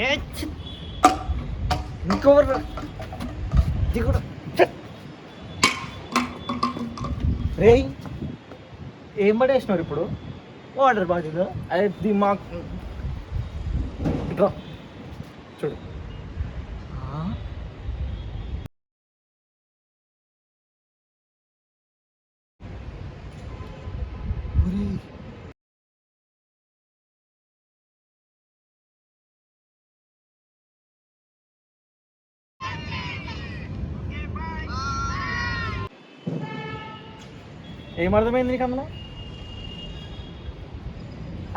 ఏ ఇంకోరు దిగుడు రే ఏం పడేసినారు ఇప్పుడు వాటర్ బాటిల్ అదే దిమాగ్ చూడు ఏమర్థమైంది నీకు అందులో?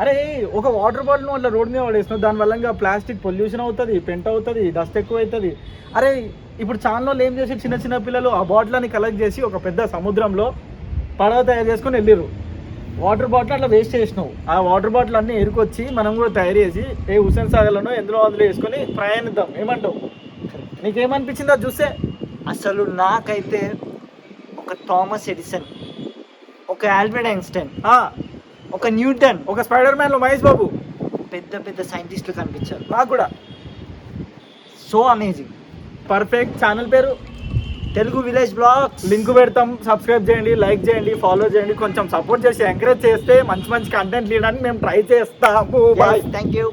అరే ఒక వాటర్ బాటిల్ అట్లా రోడ్ మీద పడేస్తున్నావు, దానివల్ల ఇంకా ప్లాస్టిక్ పొల్యూషన్ అవుతుంది, పెంట అవుతుంది, డస్ట్ ఎక్కువ అవుతుంది. అరే ఇప్పుడు ఛానల్లో ఏం చేసి చిన్న చిన్న పిల్లలు ఆ బాటిల్ని కలెక్ట్ చేసి ఒక పెద్ద సముద్రంలో పడవ తయారు చేసుకొని వెళ్ళిర్రు. వాటర్ బాటిల్ అట్లా వేస్ట్ చేసినావు. ఆ వాటర్ బాటిల్ అన్నీ ఎరుకొచ్చి మనం కూడా తయారు చేసి ఏ హుస్సేన్ సాగర్లోనో ఎందులో అందులో వేసుకొని ప్రయాణిద్దాం. ఏమంటావు? నీకేమనిపించింది అది చూస్తే? అసలు నాకైతే ఒక థామస్ ఎడిసన్, ఒక ఆల్బర్ట్ ఐన్స్టైన్, ఒక న్యూటన్, ఒక స్పైడర్ మ్యాన్లో మహేష్ బాబు, పెద్ద పెద్ద సైంటిస్టులు కనిపించారు. నాకు కూడా. So amazing. పర్ఫెక్ట్. ఛానల్ పేరు తెలుగు విలేజ్ బ్లాగ్స్. లింక్ పెడతాం, సబ్స్క్రైబ్ చేయండి, లైక్ చేయండి, ఫాలో చేయండి. కొంచెం సపోర్ట్ చేసి ఎంకరేజ్ చేస్తే మంచి మంచి కంటెంట్ తీయడానికి మేము ట్రై చేస్తాము. బాయ్. Thank you.